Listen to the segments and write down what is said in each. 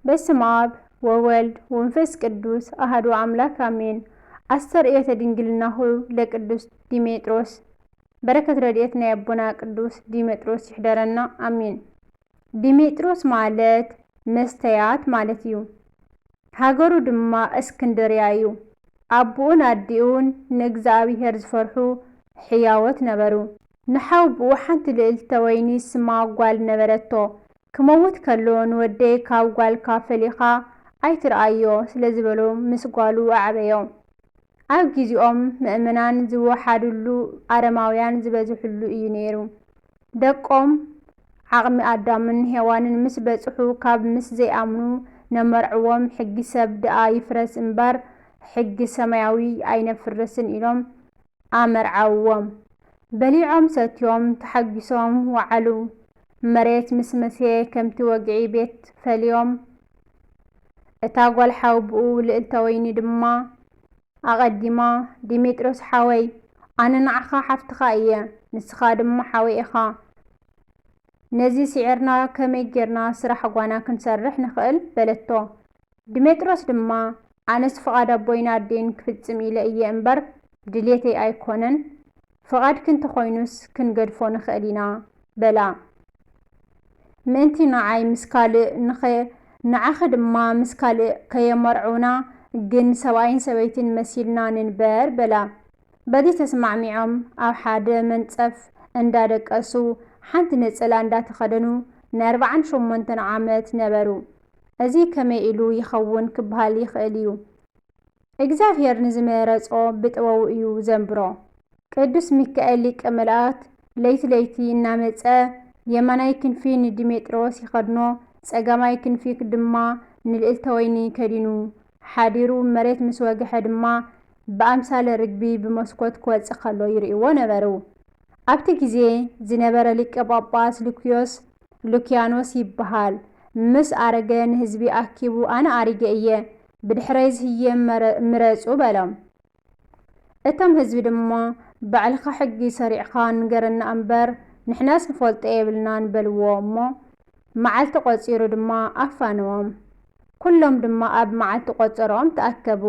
በስመ አብ ወወልድ ወመንፈስ ቅዱስ አሐዱ አምላክ አሜን። አስተርእየተ ድንግልናሁ ለቅዱስ ዲሜጥሮስ በረከት ረድኤትና የአቦና ቅዱስ ዲሜጥሮስ ይሕደረና አሜን። ዲሜጥሮስ ማለት መስተያት ማለት እዩ። ሃገሩ ድማ እስክንድርያ እዩ። አቡኡን አዲኡን ንእግዚአብሔር ዝፈርሑ ሕያወት ነበሩ። ንሓውብኡ ሓንቲ ልዕልተ ወይኒ ስማ ጓል ነበረቶ። ክመውት ከሎ ንወደይ ካብ ጓልካ ፈሊኻ ኣይትረአዮ ስለዝበሎ ምስ ጓሉ ኣዕበዮ። ኣብ ግዚኦም ምእመናን ዝወሓድሉ ኣረማውያን ዝበዝሕሉ እዩ ነይሩ። ደቆም ዓቕሚ ኣዳምን ሔዋንን ምስ በጽሑ ካብ ምስ ዘይኣምኑ ነመርዕዎም ሕጊ ሰብ ደኣ ይፍረስ እምበር ሕጊ ሰማያዊ ኣይነፍርስን ኢሎም ኣመርዓውዎም። በሊዖም ሰትዮም ተሓጊሶም ወዓሉ። መሬት ምስ መስየ ከምቲ ወግዒ ቤት ፈልዮም። እታ ጓል ሓውብኡ ልዕልተ ወይኒ ድማ ኣቐዲማ ዲሜጥሮስ ሓወይ ኣነ ንዓኻ ሓፍትኻ እየ፣ ንስኻ ድማ ሓወይ ኢኻ። ነዚ ሲዕርና ከመይ ጌርና ስራሕ ጓና ክንሰርሕ ንኽእል በለቶ። ዲሜጥሮስ ድማ ኣነስ ፍቓድ ኣቦይና ኣዴን ክፍጽም ኢለ እየ እምበር ድሌተይ ኣይኮነን፣ ፍቓድክ እንተኾይኑስ ክንገድፎ ንኽእል ኢና በላ። ምእንቲ ንዓይ ምስ ካልእ ንዓኸ ድማ ምስ ካልእ ከየመርዑና ግን ሰብኣይን ሰበይትን መሲልና ንንበር በላ። በዚ ተስማዕሚዖም ኣብ ሓደ መንጸፍ እንዳደቀሱ ሓንቲ ነፀላ እንዳተኸደኑ ን48 ዓመት ነበሩ። እዚ ከመይ ኢሉ ይኸውን ክበሃል ይኽእል እዩ። እግዚኣብሔር ንዝመረጾ ብጥበቡ እዩ ዘንብሮ። ቅዱስ ሚካኤል ሊቀ መላእክት ለይቲ ለይቲ እናመፀ የማናይ ክንፊ ንዲሜጥሮስ ይኸድኖ፣ ጸጋማይ ክንፊ ድማ ንልዕልተ ወይኒ ከዲኑ ሓዲሩ። መሬት ምስ ወግሐ ድማ ብኣምሳለ ርግቢ ብመስኮት ክወፅእ ከሎ ይርእይዎ ነበሩ። ኣብቲ ግዜ ዝነበረ ሊቀ ጳጳስ ሉክያኖስ ይበሃል። ምስ ኣረገ ንህዝቢ ኣኪቡ ኣነ ኣሪገ እየ ብድሕረይ ዝህየ ምረፁ በሎም። እቶም ህዝቢ ድማ ባዕልኻ ሕጊ ሰሪዕኻ ንገረና እምበር ንሕናስ ንፈልጦ የብልናን በልዎ እሞ መዓልቲ ቆፂሩ ድማ ኣፋንዎም። ኩሎም ድማ ኣብ መዓልቲ ቆፀሮም ተኣከቡ።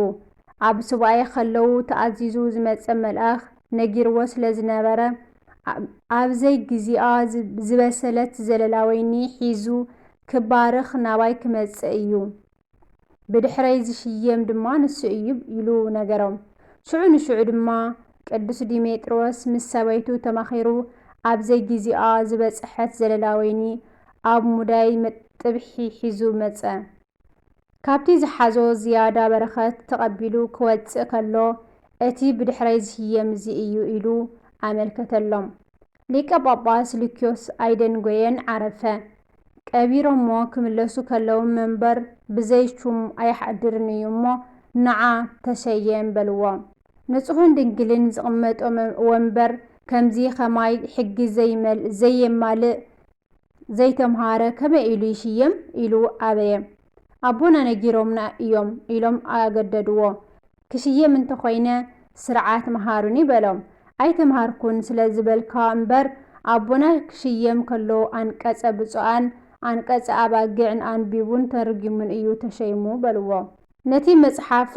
ኣብ ሱባኤ ከለዉ ተኣዚዙ ዝመፀ መልኣኽ ነጊርዎ ስለ ዝነበረ ኣብዘይ ግዚኣ ዝበሰለት ዘለላ ወይኒ ሒዙ ክባርኽ ናባይ ክመጽእ እዩ፣ ብድሕረይ ዝሽየም ድማ ንሱ እዩ ኢሉ ነገሮም። ሽዑ ንሽዑ ድማ ቅዱስ ዲሜጥሮስ ምስ ሰበይቱ ተማኺሩ ኣብዘይ ግዚኣ ዝበጽሐት ዘለላ ወይኒ ኣብ ሙዳይ ጥብሒ ሒዙ መጸ። ካብቲ ዝሓዞ ዝያዳ በረኸት ተቐቢሉ ክወፅእ ከሎ እቲ ብድሕረይ ዝሽየም እዚ እዩ ኢሉ ኣመልከተሎም። ሊቀ ጳጳስ ሉክዮስ ኣይደንጎየን ዓረፈ። ቀቢሮሞ ክምለሱ ከለዉ መንበር ብዘይሹም ኣይሓድርን እዩ እሞ ንዓ ተሸየም በልዎ። ንጹሕን ድንግልን ዝቕመጦ ወንበር ከምዚ ኸማይ ሕጊ ዘየማልእ ዘይተምሃረ ከመይ ኢሉ ይሽየም ኢሉ ኣበየ። ኣቦና ነጊሮምና እዮም ኢሎም ኣገደድዎ። ክሽየም እንተኾይነ ስርዓት መሃሩኒ በሎም። ኣይተምሃርኩን ስለ ዝበልካ እምበር ኣቦና ክሽየም ከሎ ኣንቀጸ ብፁዓን አንቀጸ ኣባግዕን አንቢቡን ተርጊሙን እዩ ተሸይሙ በልዎ። ነቲ መጽሓፍ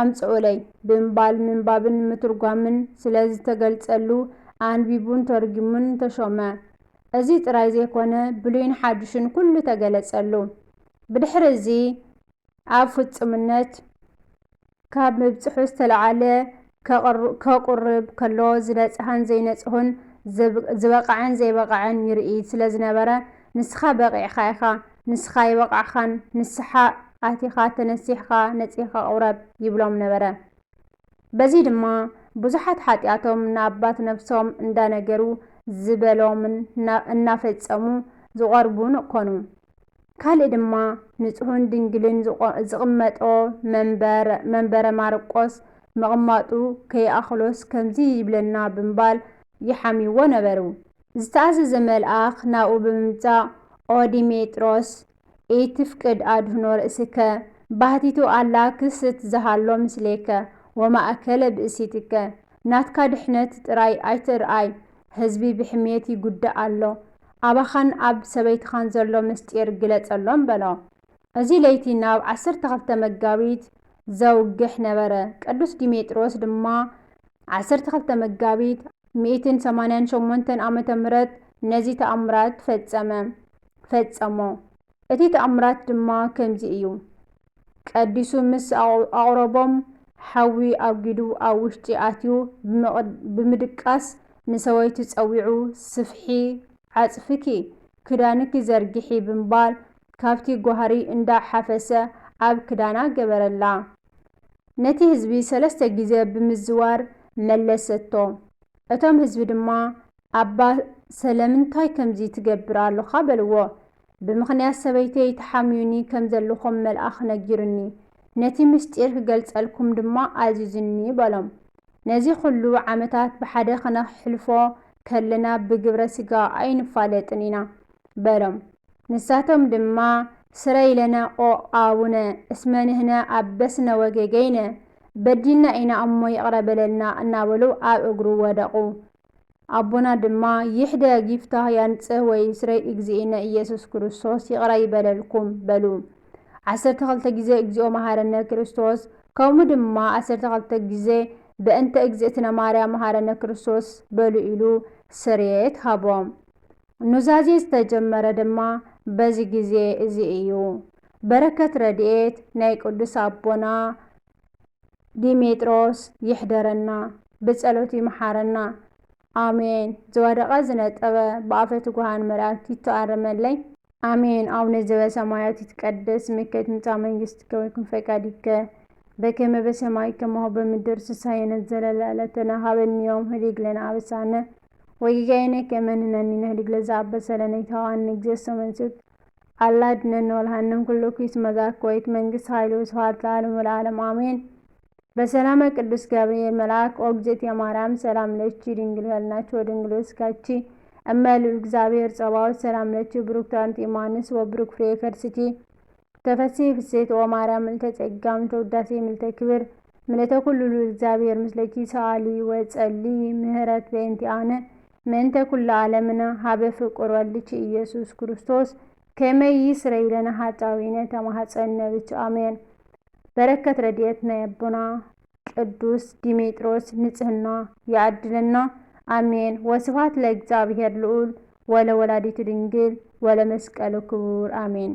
ኣምጽኡለይ ብምባል ምንባብን ምትርጓምን ስለ ዝተገልጸሉ አንቢቡን ተርጊሙን ተሾመ። እዚ ጥራይ ዘይኮነ ብሉይን ሓድሽን ኩሉ ተገለጸሉ። ብድሕሪ እዚ ኣብ ፍጹምነት ካብ ምብጽሑ ዝተለዓለ ከቁርብ ከሎ ዝነጽሐን ዘይነጽሑን ዝበቕዐን ዘይበቕዐን ይርኢ ስለ ዝነበረ ንስኻ በቂዕኻ ኢኻ፣ ንስኻ ይበቕዓኻን፣ ንስሓ ኣቲኻ ተነሲሕኻ ነጺኻ ቁረብ ይብሎም ነበረ። በዚ ድማ ብዙሓት ሓጢኣቶም ንኣባት ነፍሶም እንዳነገሩ ዝበሎምን እናፈጸሙ ዝቐርቡን ኮኑ። ካልእ ድማ ንጹሕን ድንግልን ዝቕመጦ መንበረ ማርቆስ መቕማጡ ከይኣኽሎስ ከምዚ ይብለና ብምባል ይሓሚዎ ነበሩ። ዝተኣዘዘ መልኣኽ ናብኡ ብምምጻእ ኦ ዲሜጥሮስ ኢትፍቅድ ኣድህኖ ርእስከ ባህቲቱ ኣላ ክስት ዝሃሎ ምስሌከ ወማእከለ ብእሲትከ ናትካ ድሕነት ጥራይ ኣይትርኣይ፣ ህዝቢ ብሕሜት ይጉዳእ ኣሎ። ኣባኻን ኣብ ሰበይትኻን ዘሎ ምስጢር ግለጸሎም በሎ። እዚ ለይቲ ናብ 12 መጋቢት ዘውግሕ ነበረ። ቅዱስ ዲሜጥሮስ ድማ 12 መጋቢት 188 ዓመተ ምህረት ነዚ ተኣምራት ፈጸሞ። እቲ ተኣምራት ድማ ከምዚ እዩ። ቀዲሱ ምስ ኣቕረቦም ሓዊ ኣጊዱ ኣብ ውሽጢ ኣትዩ ብምድቃስ ንሰበይቱ ጸዊዑ ስፍሒ ዓጽፍኪ ክዳንኪ ዘርጊሒ ብምባል ካብቲ ጓህሪ እንዳሓፈሰ ኣብ ክዳና ገበረላ። ነቲ ህዝቢ 3 ግዜ ብምዝዋር መለሰቶ። እቶም ህዝቢ ድማ ኣባ ስለምንታይ ከምዚ ትገብር ኣለኻ በልዎ። ብምኽንያት ሰበይተይ ተሓምዩኒ ከም ዘለኹም መልኣኽ ነጊሩኒ፣ ነቲ ምስጢር ክገልጸልኩም ድማ ኣዚዙኒ በሎም። ነዚ ኩሉ ዓመታት ብሓደ ክነሕልፎ ከለና ብግብረ ሥጋ ኣይንፋለጥን ኢና በሎም። ንሳቶም ድማ ስረይ ለነ ኦ ኣቡነ እስመ ንሕነ ኣበስነ ወጌገይነ በዲልና ኢና እሞ ይቕረበለልና እናበሉ ኣብ እግሩ ወደቑ። ኣቦና ድማ ይሕደ ጊፍታህ ያንጽህ ወይ ስረይ እግዚእነ ኢየሱስ ክርስቶስ ይቕረ ይበለልኩም በሉ። 12 ግዜ እግዚኦ መሃረነ ክርስቶስ ከምኡ ድማ 12 ግዜ በእንተ እግዝእትነ ማርያም መሃረነ ክርስቶስ በሉ ኢሉ ስርየት ሃቦም። ኑዛዜ ዝተጀመረ ድማ በዚ ግዜ እዚ እዩ። በረከት ረድኤት ናይ ቅዱስ ኣቦና ዲሜጥሮስ ይሕደረና፣ ብጸሎቱ ይመሓረና አሜን። ዝወደቐ ዝነጠበ ብኣፈ ትጉሃን መላእክት ይተኣረመለይ አሜን። አቡነ ዘበሰማያት ይትቀደስ ስምከ ትምጻእ መንግሥትከ ወይኩን ፈቃድከ በከመ በሰማይ ከማሁ በምድር ሲሳየነ ዘለለዕለትነ ሀበነ ዮም ህድግ ለነ አበሳነ ወጌጋየነ ከመ ንሕነኒ ንህድግ ለዘአበሰ ለነ ኢታብአነ እግዚእሰ መንሱት አላ አድኅነነ ወልሃነነ ኩሉ ኩይስ መዛክወይት መንግሥት ኃይሉ ስብሐት ለዓለሙ ለዓለም አሜን። በሰላመ ቅዱስ ገብርኤል መልአክ ኦ እግዝእትየ ማርያም ሰላም ለኪ ድንግል ህልናች ወድንግል ስጋቺ እመ ልዑል እግዚአብሔር ጸባኦት ሰላም ለኪ ብሩክት አንቲ እማንስ ወብሩክ ፍሬ ከርስኪ ተፈሥሒ ፍሥሕት ኦ ማርያም ምልዕተ ጸጋ ምልዕተ ውዳሴ ምልዕተ ክብር ምልዕተ ኩሉ ልዑል እግዚአብሔር ምስለኪ ሰአሊ ወጸልዪ ምህረት በእንቲአነ ምእንተ ኩሉ ዓለምነ ሀበ ፍቁር ወልድኪ ኢየሱስ ክርስቶስ ከመ ይስረይ ለነ ኃጣውኢነ ተማኅፀነ ብኪ አሜን። በረከት ረድኤት ናይ አቦና ቅዱስ ዲሜጥሮስ ንጽሕና ያዕድለና አሜን። ወስብሐት ለእግዚአብሔር ልዑል ወለወላዲቱ ድንግል ወለመስቀሉ ክቡር አሜን።